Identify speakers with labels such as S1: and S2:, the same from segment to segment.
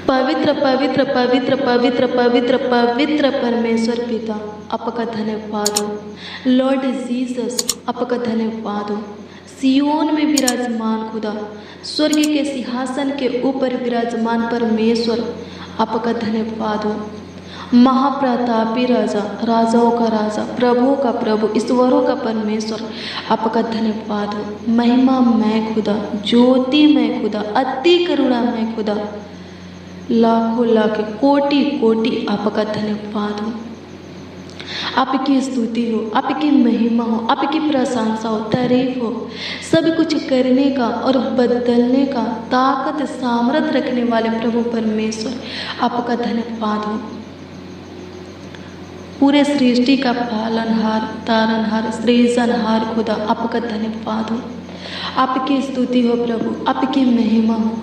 S1: पवित्र पवित्र पवित्र पवित्र पवित्र पवित्र परमेश्वर पिता, आपका धन्यवाद हो। लॉर्ड जीसस, आपका धन्यवाद हो। सियोन में विराजमान खुदा, स्वर्ग के सिंहासन के ऊपर विराजमान परमेश्वर, आपका धन्यवाद हो। महाप्रतापी राजा, राजाओं का राजा, प्रभुओं का प्रभु, ईश्वरों का परमेश्वर, आपका धन्यवाद हो। महिमा मैं खुदा, ज्योति मैं खुदा, अति करुणा मैं खुदा, लाखों लाख कोटि कोटि आपका धन्यवाद हो। आपकी स्तुति हो, आपकी महिमा हो, आपकी प्रशंसा हो, तारीफ हो। सब कुछ करने का और बदलने का ताकत सामर्थ रखने वाले प्रभु परमेश्वर, आपका धन्यवाद हो। पूरे सृष्टि का पालनहार, तारनहार, सृजनहार खुदा, आपका धन्यवाद हो। आपकी स्तुति हो प्रभु, आपकी महिमा हो,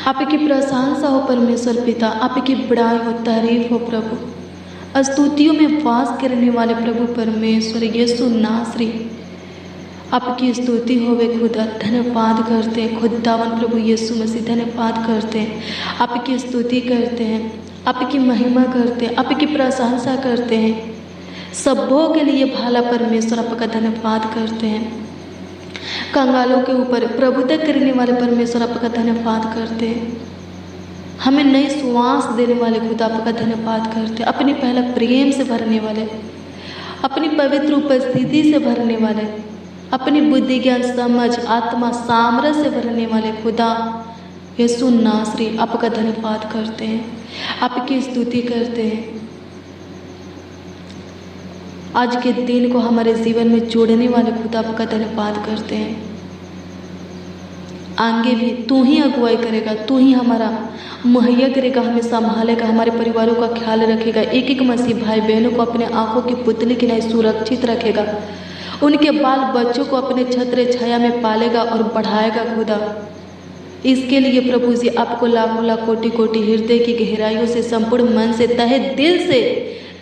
S1: आपकी प्रशंसा हो परमेश्वर पिता, आपकी बड़ाई हो, तारीफ हो प्रभु। स्तुतियों में वास करने वाले प्रभु परमेश्वर यीशु नासरी, आपकी स्तुति होवे खुदा। धन्यवाद करते हैं खुदावन प्रभु यीशु मसीह, धन्यवाद करते हैं, आपकी स्तुति करते हैं, आपकी महिमा करते हैं, आपकी प्रशंसा करते हैं। सबों के लिए भाला परमेश्वर, आपका धन्यवाद करते हैं। कंगालों के ऊपर प्रभुता करने वाले परमेश्वर, आपका धन्यवाद करते हैं। हमें नई श्वास देने वाले खुदा, आपका धन्यवाद करते हैं। अपनी पहला प्रेम से भरने वाले, अपनी पवित्र उपस्थिति से भरने वाले, अपनी बुद्धि ज्ञान समझ आत्मा सामर्थ्य से भरने वाले खुदा यीशु नासरी, आपका धन्यवाद करते हैं, आपकी स्तुति करते हैं। आज के दिन को हमारे जीवन में जोड़ने वाले खुदा, आपका धन्यवाद करते हैं। आगे भी तू ही अगुवाई करेगा, तू ही हमारा मुहैया करेगा, हमें संभालेगा, हमारे परिवारों का ख्याल रखेगा। एक एक मसीह भाई बहनों को अपने आंखों की पुतली की नहीं सुरक्षित रखेगा, उनके बाल बच्चों को अपने छत्र छाया में पालेगा और बढ़ाएगा खुदा। इसके लिए प्रभु जी आपको लाखों लाख कोटि कोटि हृदय की गहराइयों से, संपूर्ण मन से, तहे दिल से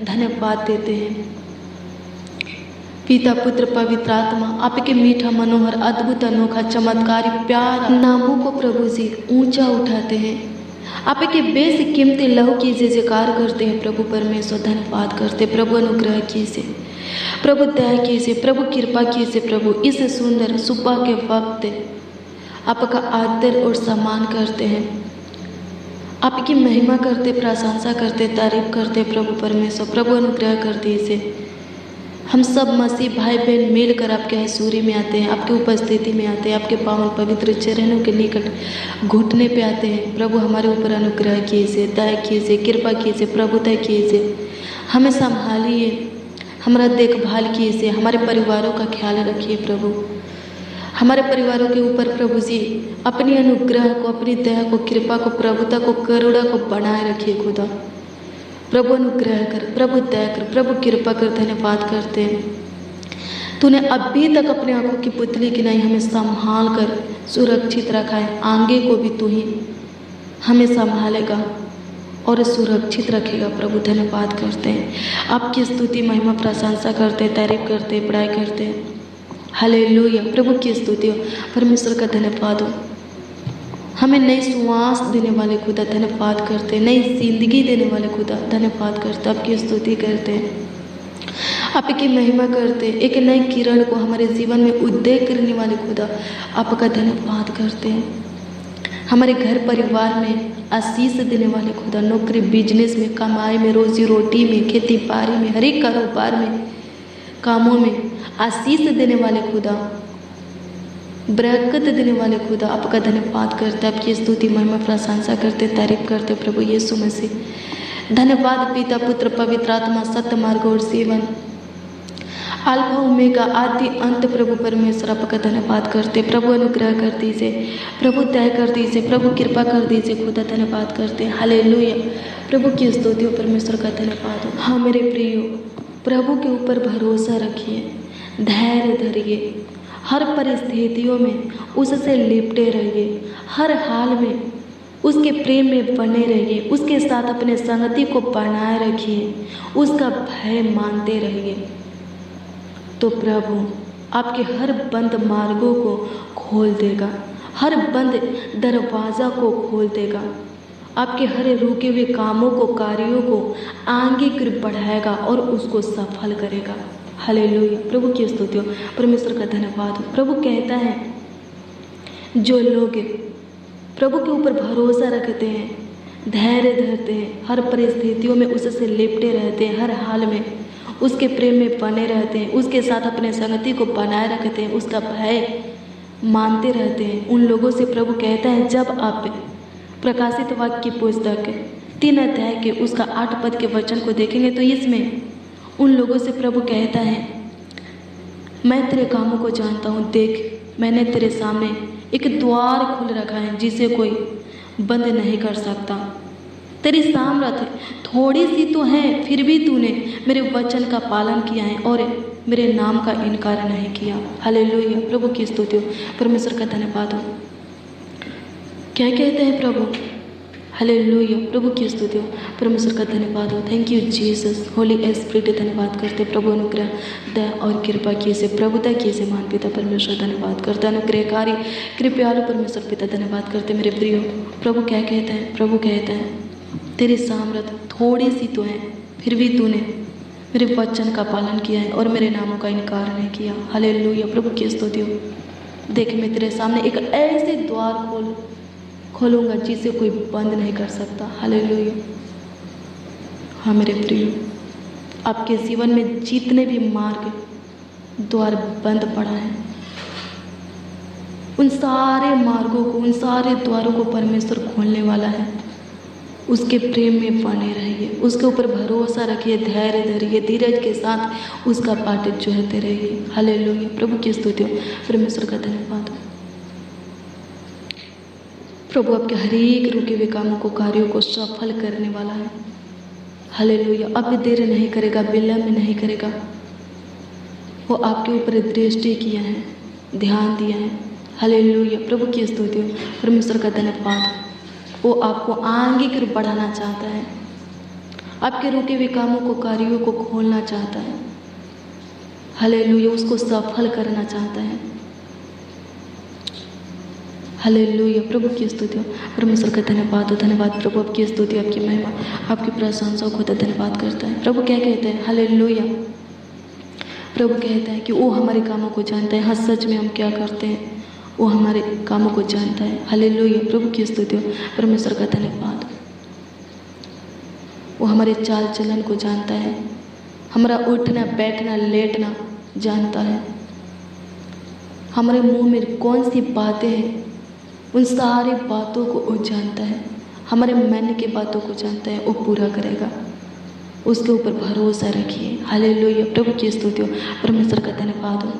S1: धन्यवाद देते हैं। पिता पुत्र पवित्र आत्मा, आपके मीठा मनोहर अद्भुत अनोखा चमत्कारी प्यारा नामों को प्रभु जी ऊंचा उठाते हैं। आपके बेशकीमती लहू की जयकार करते हैं प्रभु परमेश्वर, धन्यवाद करते। प्रभु अनुग्रह कीजिए, प्रभु दया कीजिए, प्रभु कृपा कीजिए। प्रभु इस सुंदर सुबह के वक्त आपका आदर और सम्मान करते हैं, आपकी महिमा करते, प्रशंसा करते, तारीफ करते प्रभु परमेश्वर। प्रभु अनुग्रह कर दीजिए। हम सब मसीह भाई बहन मिलकर आपके हजूरी में आते हैं, आपकी उपस्थिति में आते हैं, आपके पावन पवित्र चरणों के निकट घुटने पे आते हैं। प्रभु हमारे ऊपर अनुग्रह कीजिए, दया कीजिए, कृपा कीजिए, प्रभुता कीजिए, हमें संभालिए, हमारा देखभाल कीजिए, हमारे परिवारों का ख्याल रखिए। प्रभु हमारे परिवारों के ऊपर प्रभु जी अपनी अनुग्रह को, अपनी दया को, कृपा को, प्रभुता को, करुणा को बनाए रखिए खुदा। प्रभु अनुग्रह कर, प्रभु दया कर, प्रभु कृपा कर, धन्यवाद करते हैं। तूने अभी तक अपने आंखों की पुतली की नहीं हमें संभाल कर सुरक्षित रखा है। आगे को भी तू ही हमें संभालेगा और सुरक्षित रखेगा। प्रभु धन्यवाद करते हैं, आपकी स्तुति महिमा प्रशंसा करते, तारीफ करते, बड़ाई करते। हालेलुया, प्रभु की स्तुति हो, परमेश्वर का धन्यवाद हो। हमें नई श्वास देने वाले खुदा, धन्यवाद करते, नई जिंदगी देने वाले खुदा, धन्यवाद करते, आपकी स्तुति करते हैं, आपकी महिमा करते। एक नई किरण को हमारे जीवन में उदय करने वाले खुदा, आपका धन्यवाद करते हैं। हमारे घर परिवार में आशीष देने वाले खुदा, नौकरी बिजनेस में, कमाई में, रोजी रोटी में, खेती बाड़ी में, हर एक कारोबार में, कामों में आशीष देने वाले खुदा, बरकत देने वाले खुदा, आपका धन्यवाद करते, आपकी स्तुति महिमा प्रशंसा करते, तारीफ करते प्रभु यीशु मसीह। धन्यवाद पिता पुत्र पवित्र आत्मा, सत्य मार्ग और जीवन, अल्फा ओमेगा, आदि अंत प्रभु परमेश्वर, आपका धन्यवाद करते। प्रभु अनुग्रह कर दीजिए, प्रभु दया कर दीजिए, प्रभु कृपा कर दीजिए खुदा, धन्यवाद करते। हालेलुया, प्रभु की स्तुति हो, परमेश्वर का धन्यवाद हो। हाँ मेरे प्रियो, प्रभु के ऊपर भरोसा रखिए, धैर्य धरिए, हर परिस्थितियों में उससे लिपटे रहिए, हर हाल में उसके प्रेम में बने रहिए, उसके साथ अपने संगति को बनाए रखिए, उसका भय मानते रहिए। तो प्रभु आपके हर बंद मार्गों को खोल देगा, हर बंद दरवाज़ा को खोल देगा आपके हर रुके हुए कामों को, कार्यों को आगे की बढ़ाएगा और उसको सफल करेगा। हालेलुया, प्रभु की स्तुति हो, परमेश्वर का धन्यवाद हो। प्रभु कहता है जो लोग प्रभु के ऊपर भरोसा रखते हैं, धैर्य धरते हैं, हर परिस्थितियों में उससे लिपटे रहते हैं, हर हाल में उसके प्रेम में बने रहते हैं, उसके साथ अपने संगति को बनाए रखते हैं, उसका भय मानते रहते हैं, उन लोगों से प्रभु कहता है, जब आप प्रकाशित वाक्य की पुस्तक 3 अध्याय के उसका 8 पद के वचन को देखेंगे तो इसमें उन लोगों से प्रभु कहता है, मैं तेरे कामों को जानता हूँ, देख मैंने तेरे सामने एक द्वार खोल रखा है जिसे कोई बंद नहीं कर सकता। तेरी सामर्थ थोड़ी सी तो है, फिर भी तूने मेरे वचन का पालन किया है और मेरे नाम का इनकार नहीं किया। हालेलुया, प्रभु की स्तुति हो, परमेश्वर का धन्यवाद हो। क्या कहते हैं प्रभु? हालेलुया, प्रभु की स्तुति हो, परमेश्वर का धन्यवाद हो। Thank you Jesus, Holi spirit धन्यवाद करते प्रभु, अनुग्रह दया और कृपा किए से प्रभुता किए से महान पिता परमेश्वर धन्यवाद करते, अनुग्रहकारी कृपयालु परमेश्वर पिता धन्यवाद करते मेरे प्रियो। प्रभु क्या कहते हैं? प्रभु कहते हैं तेरी सामर्थ थोड़ी सी तो है, फिर भी तूने मेरे वचन का पालन किया है और मेरे नामों का इनकार नहीं किया। हालेलुया, प्रभु की स्तुति हो। देख मैं तेरे सामने एक ऐसे द्वार खोलूंगा जिसे कोई बंद नहीं कर सकता। हालेलुया। हाँ मेरे प्रियो, आपके जीवन में जितने भी मार्ग द्वार बंद पड़ा है, उन सारे मार्गों को, उन सारे द्वारों को परमेश्वर खोलने वाला है। उसके प्रेम में बने रहिए, उसके ऊपर भरोसा रखिए, धैर्य धरिए, धीरज के साथ उसका पाठ जोहते रहिए। हालेलुया, प्रभु की स्तुति हो, परमेश्वर का धन्यवाद हो। प्रभु आपके हर एक रुके हुए कामों को, कार्यों को सफल करने वाला है। हालेलुया, अब देर नहीं करेगा, विलंब नहीं करेगा। वो आपके ऊपर दृष्टि किया है, ध्यान दिया है। हालेलुया, प्रभु की स्तुति हो, परमेश्वर का धन्यवाद। वो आपको आगे की ओर बढ़ाना चाहता है, आपके रुके हुए कामों को, कार्यों को खोलना चाहता है। हालेलुया, उसको सफल करना चाहता है। हालेलुया, प्रभु की स्तुति हो, परमेश्वर का धन्यवाद हो। धन्यवाद प्रभु, आपकी स्तुति, आपकी महिमा, आपकी प्रशंसा को धन्यवाद करता है। प्रभु क्या कहते हैं? हालेलुया, प्रभु कहता है कि वो हमारे कामों को जानता है। हाँ, सच में हम क्या करते हैं वो हमारे कामों को जानता है। हालेलुया, प्रभु की स्तुति हो, परमेश्वर का धन्यवाद। वो हमारे चाल चलन को जानता है, हमारा उठना बैठना लेटना जानता है, हमारे मुंह में कौन सी बातें हैं उन सारी बातों को वो जानता है। हमारे मन की बातों को जानता है, वो पूरा करेगा। उसके ऊपर भरोसा रखिए। हालेलुया, प्रभु की स्तुति हो, परमेश्वर का धन्यवाद हो।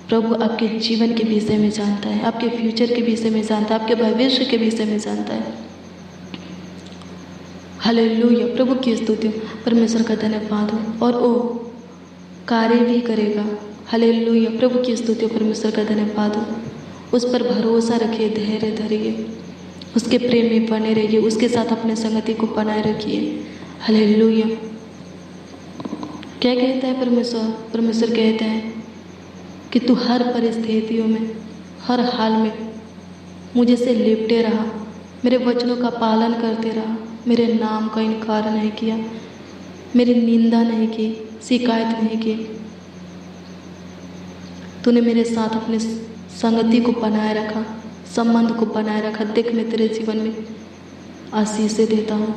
S1: प्रभु आपके जीवन के विषय में जानता है, आपके फ्यूचर के विषय में जानता है, आपके भविष्य के विषय में जानता है। हालेलुया, प्रभु की स्तुति, परमेश्वर का धन्यवाद हो। और वो कार्य भी करेगा। हालेलुया, प्रभु की स्तुति, परमेश्वर का धन्यवाद हो। उस पर भरोसा रखिए, धैर्य धरिए, उसके प्रेम में बने रहिए, उसके साथ अपने संगति को बनाए रखिए। हालेलुया। क्या कहता है परमेश्वर? परमेश्वर कहता है कि तू हर परिस्थितियों में, हर हाल में मुझे से लिपटे रहा, मेरे वचनों का पालन करते रहा, मेरे नाम का इनकार नहीं किया, मेरी निंदा नहीं की, शिकायत नहीं की। तूने मेरे साथ अपने संगति को बनाए रखा, संबंध को बनाए रखा। देख मैं तेरे जीवन में आशीष देता हूँ,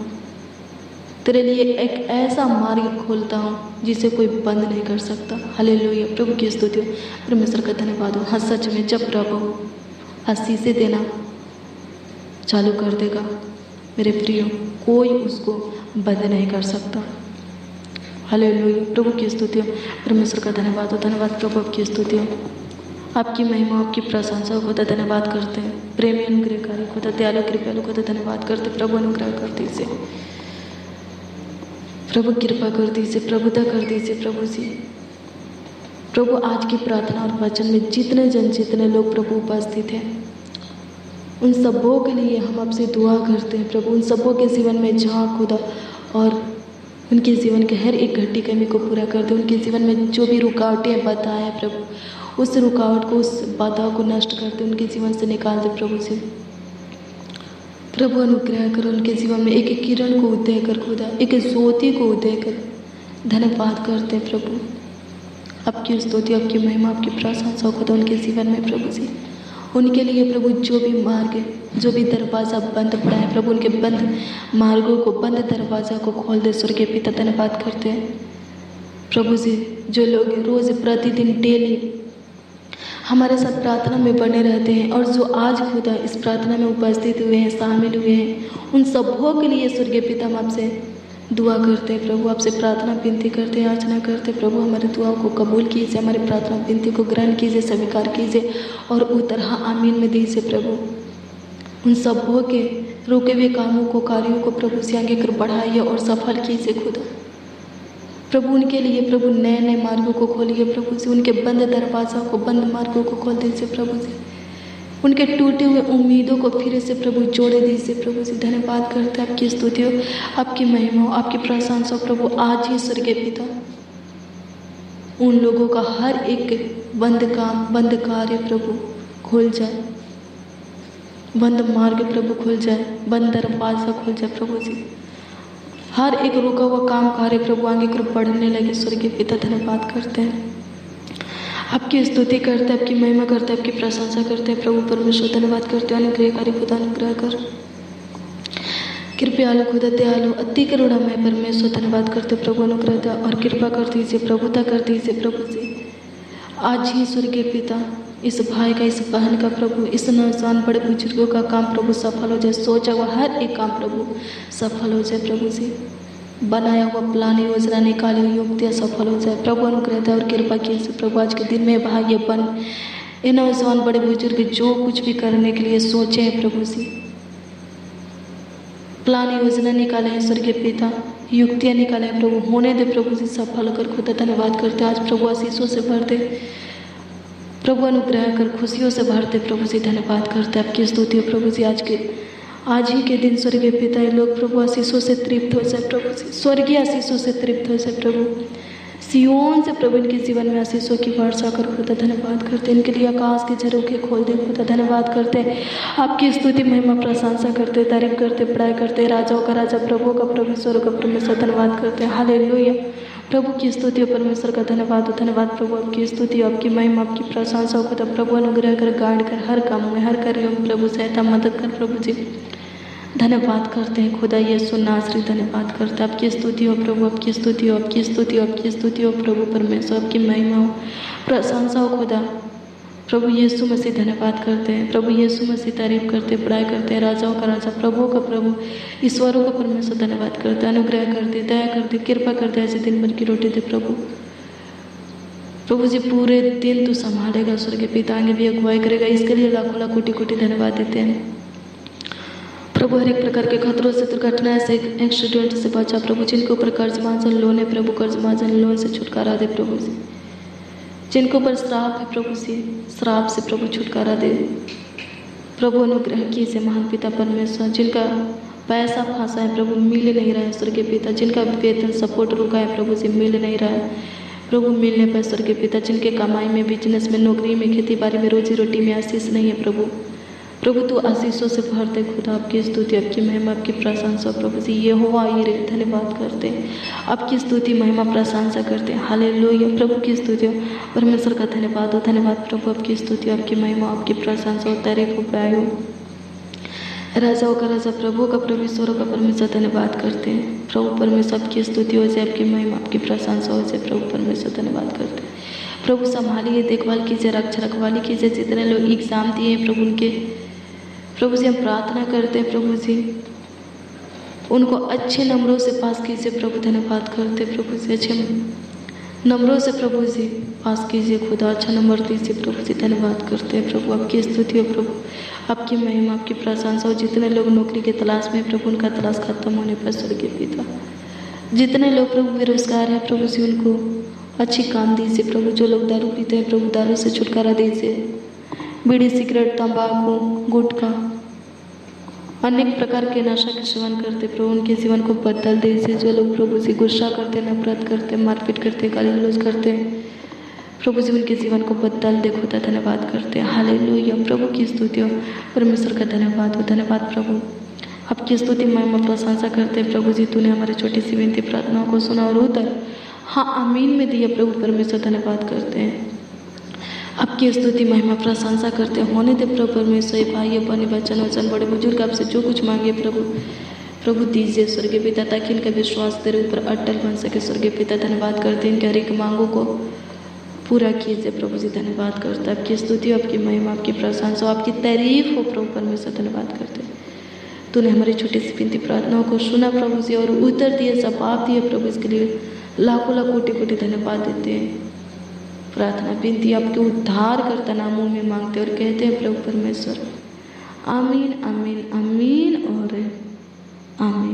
S1: तेरे लिए एक ऐसा मार्ग खोलता हूँ जिसे कोई बंद नहीं कर सकता। हालेलुया, प्रभु की स्तुति हो, परमेश्वर का धन्यवाद हो। हाँ, सच में जब प्रभु आशीषें देना चालू कर देगा मेरे प्रियो, कोई उसको बंद नहीं कर सकता। हालेलुया, प्रभु की स्तुति हो, परमेश्वर का धन्यवाद हो। धन्यवाद प्रभु, आपकी स्तुति हो, आपकी महिमा, आपकी प्रशंसा को धन्यवाद करते हैं। प्रेमी अनुग्रहकारी को, दयालु कृपालु को धन्यवाद करते। प्रभु अनुग्रह कर दीजिए, प्रभु कृपा कर दीजिए, प्रभुता कर दीजिए प्रभु जी। प्रभु आज की प्रार्थना और वचन में जितने लोग प्रभु उपस्थित हैं, उन सबों के लिए हम आपसे दुआ करते हैं प्रभु। उन सबों के जीवन में झांक खुदा और उनके जीवन के हर एक घटी कमी को पूरा कर दे। उनके जीवन में जो भी रुकावटें बाधा है प्रभु, उस रुकावट को, उस बाधा को नष्ट कर दे, उनके जीवन से निकाल दे प्रभु जी। प्रभु अनुग्रह कर उनके जीवन में एक एक किरण को उदय कर खुदा, एक एक ज्योति को उदय कर। धन्यवाद करते हैं प्रभु, आपकी स्तुति, आपकी महिमा, आपकी प्रशंसा खुदा उनके जीवन में प्रभु जी। उनके लिए प्रभु जो भी मार्ग, जो भी दरवाज़ा बंद पड़ा है प्रभु, उनके बंद मार्गों को, बंद दरवाज़ा को खोल दे स्वर्गीय पिता। धन्यवाद करते हैं प्रभु जी। जो लोग रोज़ प्रतिदिन डेली हमारे साथ प्रार्थना में बने रहते हैं और जो आज खुदा इस प्रार्थना में उपस्थित हुए हैं, शामिल हुए हैं, उन सबों के लिए स्वर्गीय पिता हम आपसे दुआ करते हैं प्रभु, आपसे प्रार्थना विनती करते हैं, याचना करते हैं प्रभु। हमारे दुआओं को कबूल कीजिए, हमारी प्रार्थना विनती को ग्रहण कीजिए, स्वीकार कीजिए और उत्तर हाँ आमीन में दीजिए प्रभु। उन सबों के रुके हुए कामों को, कार्यों को प्रभु से आगे कर बढ़ाइए और सफल कीजिए खुदा प्रभु। उनके लिए प्रभु नए नए मार्गों को खोलिए प्रभु से, उनके बंद दरवाज़ा को, बंद मार्गों को खोल दीजिए प्रभु से, उनके टूटे हुए उम्मीदों को फिर से प्रभु जोड़े दीजिए प्रभु से। धन्यवाद करते हैं, आपकी स्तुति हो, आपकी महिमा हो, आपकी प्रशंसा हो प्रभु। आज ही स्वर्गीय पिता उन लोगों का हर एक बंद काम, बंद कार्य प्रभु खुल जाए, बंद मार्ग प्रभु खुल जाए, बंद दरवाज़ा खुल जाए प्रभु जी। हर एक रुका हुआ काम कार्य प्रभु आगे कर बढ़ने लगे स्वर्गीय पिता। धन्यवाद करते हैं, आपकी स्तुति करते हैं, आपकी महिमा करते हैं, आपकी प्रशंसा करते हैं प्रभु परमेश्वर। धन्यवाद करते हैं, अनुग्रहकारी खुदा, अनुग्रह कर, कृपयालु खुदा, दयालु, अति करुणामय परमेश्वर। धन्यवाद करते प्रभु, अनुग्रह और कृपा कर दीजिए, प्रभुता कर दीजिए प्रभु जी। आज ही स्वर्गीय पिता इस भाई का, इस बहन का प्रभु, इस नौजवान बड़े बुजुर्गों का काम प्रभु सफल हो जाए, सोचा हुआ हर एक काम प्रभु सफल हो जाए प्रभु जी। बनाया हुआ प्लान, योजना, निकाली हुई युक्तियाँ सफल हो जाए प्रभु। अनुग्रह और कृपा कीजिए प्रभु। आज के दिन में भाई बन ये नौजवान बड़े बुजुर्ग जो कुछ भी करने के लिए सोचे हैं प्रभु जी, प्लान योजना निकाले हैं स्वर्गीय पिता, युक्तियाँ निकाले हैं प्रभु, होने दे प्रभु जी, सफल कर खुदा। धन्यवाद करते आज प्रभु, आशीषों से भर दे प्रभु, अनुग्रह कर, खुशियों से भरते प्रभु जी। धन्यवाद करते आपकी स्तुति हो प्रभु जी। आज ही के दिन स्वर्गीय पिता ये लोग प्रभु आशीषों से तृप्त हो जाए प्रभु जी, स्वर्गीय आशीषों से तृप्त हो जाए प्रभु। सियोन से प्रभु इनके जीवन में आशीषों की वर्षा कर खुदा। धन्यवाद करते इनके लिए आकाश के झरोखे खोल दे खुदा। धन्यवाद करते आपकी स्तुति, महिमा, प्रशंसा करते, तारीफ करते, बड़ाई करते, राजाओं का राजा, प्रभु का प्रभु, ईश्वर का परमेश्वर। धन्यवाद करते हैं, हालेलुया। प्रभु की स्तुति हो, परमेश्वर का धन्यवाद हो। धन्यवाद प्रभु, आपकी स्तुति, आपकी महिमा, आपकी प्रशंसा हो खुदा। प्रभु अनुग्रह कर, गाइड कर, हर काम में, हर कार्य में प्रभु सहायता, मदद कर प्रभु जी। धन्यवाद करते हैं खुदा यीशु नासरी। धन्यवाद करते हैं, आपकी स्तुति हो प्रभु, आपकी स्तुति हो, आपकी स्तुति हो, आपकी स्तुति हो प्रभु परमेश्वर। आपकी महिमा हो, प्रशंसा हो खुदा। प्रभु यीशु मसीह धन्यवाद करते हैं, प्रभु यीशु मसीह तारीफ करते, बड़ाई करते हैं, राजाओं का राजा, प्रभु का प्रभु, ईश्वरों का परमेश्वर। धन्यवाद करते हैं, अनुग्रह करते, दया करते, कृपा करते, ऐसे दिन भर की रोटी दे प्रभु। प्रभु जी पूरे दिन तू संभालेगा स्वर्गीय पिता, आगे भी अगुवाई करेगा, इसके लिए लाखों लाख कोटि कोटि धन्यवाद देते हैं प्रभु। हर एक प्रकार के खतरों से, दुर्घटना से, एक्सीडेंट से बचा प्रभु। जिनके ऊपर कर्ज महाजन लोन है प्रभु, कर्ज महाजन लोन से छुटकारा दे प्रभु जी। जिनके ऊपर श्राप है प्रभु जी, श्राप से प्रभु छुटकारा दे प्रभु। अनुग्रह कीजिए महान पिता परमेश्वर। जिनका पैसा फंसा है प्रभु, मिल नहीं रहा है स्वर्गीय पिता। जिनका वेतन सपोर्ट रुका है प्रभु जी, मिल नहीं रहा है प्रभु, मिलने पर स्वर्गीय पिता। जिनके कमाई में, बिजनेस में, नौकरी में, खेती बाड़ी में, रोजी रोटी में आशीष नहीं है प्रभु, प्रभु तू आशीषों से भर दे खुदा। आपकी स्तुति, आपकी महिमा, आपकी प्रशंसा प्रभु जी। यहोवा यीरे धन्यवाद करते हैं, आपकी स्तुति, महिमा, प्रशंसा करते हैं, हालेलुया। प्रभु की स्तुति हो, परमेश्वर का धन्यवाद हो। धन्यवाद प्रभु, आपकी स्तुति, आपकी महिमा, आपकी प्रशंसा हो, तारीफ हो, बड़ाई हो। राजाओं का राजा, प्रभु का प्रभु, ईश्वरों का परमेश्वर। धन्यवाद करते हैं प्रभु परमेश्वर, आपकी स्तुति हो जाए, आपकी महिमा, आपकी प्रशंसा हो जाए प्रभु परमेश्वर। धन्यवाद करते हैं प्रभु, संभालिए, देखभाल कीजिए, रक्षा रखवाली कीजिए। जितने लोग एग्जाम दिए हैं प्रभु, उनके प्रभु जी हम प्रार्थना करते हैं प्रभु जी, उनको अच्छे नंबरों से पास कीजिए प्रभु। धन्यवाद करते हैं प्रभु जी, अच्छे नंबरों से प्रभु जी पास कीजिए खुदा, अच्छा नंबर दीजिए प्रभु जी। धन्यवाद करते हैं प्रभु, आपकी स्तुति हो प्रभु, आपकी महिमा, आपकी प्रशंसा हो। जितने लोग नौकरी के तलाश में प्रभु, उनका तलाश खत्म होने पर स्वर्गीय पिता। जितने लोग प्रभु बेरोजगार हैं प्रभु जी, उनको अच्छी काम दीजिए प्रभु। जो लोग दारू पीते हैं प्रभु, दारू से छुटकारा दीजिए। बीड़ी, सिगरेट, तंबाकू, गुटखा, अनेक प्रकार के नशा के सेवन करते प्रभु, उनके जीवन को बदल दीजिए। जो लोग प्रभु जी गुस्सा करते, नफरत करते, मारपीट करते, गाली गलौज करते प्रभु जी, उनके जीवन को बदल दे खुदा। धन्यवाद करते हैं, हालेलुया। प्रभु की स्तुति हो, परमेश्वर का धन्यवाद हो। धन्यवाद प्रभु, आपकी स्तुति महिमा प्रशंसा करते हैं प्रभु जी। तूने हमारी छोटी सी विनती प्रार्थनाओं को सुना और उत्तर हाँ आमीन में दिए प्रभु परमेश्वर, धन्यवाद करते हैं। आपकी स्तुति महिमा प्रशंसा करते होने दे प्रभु परमेश्वर। भाई बने बच्चन वचन बड़े बुजुर्ग आपसे जो कुछ मांगे प्रभु दीजिए स्वर्गीय पिता, ताकि इनका विश्वास तेरे ऊपर अटल बन सके स्वर्गीय पिता। धन्यवाद करते हैं इनके हर एक मांगों को पूरा कीजिए प्रभु जी। धन्यवाद करते हैं, आपकी स्तुति, आपकी महिमा, आपकी प्रशंसा, आपकी तारीफ हो प्रभु परमेश्वर। धन्यवाद करते हैं तूने हमारी छोटी सी विनती प्रार्थनाओं को सुना प्रभु जी और उत्तर दिए, जवाब दिए प्रभु। इसके लिए लाखों लाख कोटि कोटि धन्यवाद देते हैं। प्रार्थना विनती आपके उद्धार करता नामों में मांगते और कहते हैं प्रभु परमेश्वर, आमीन आमीन आमीन और आमीन।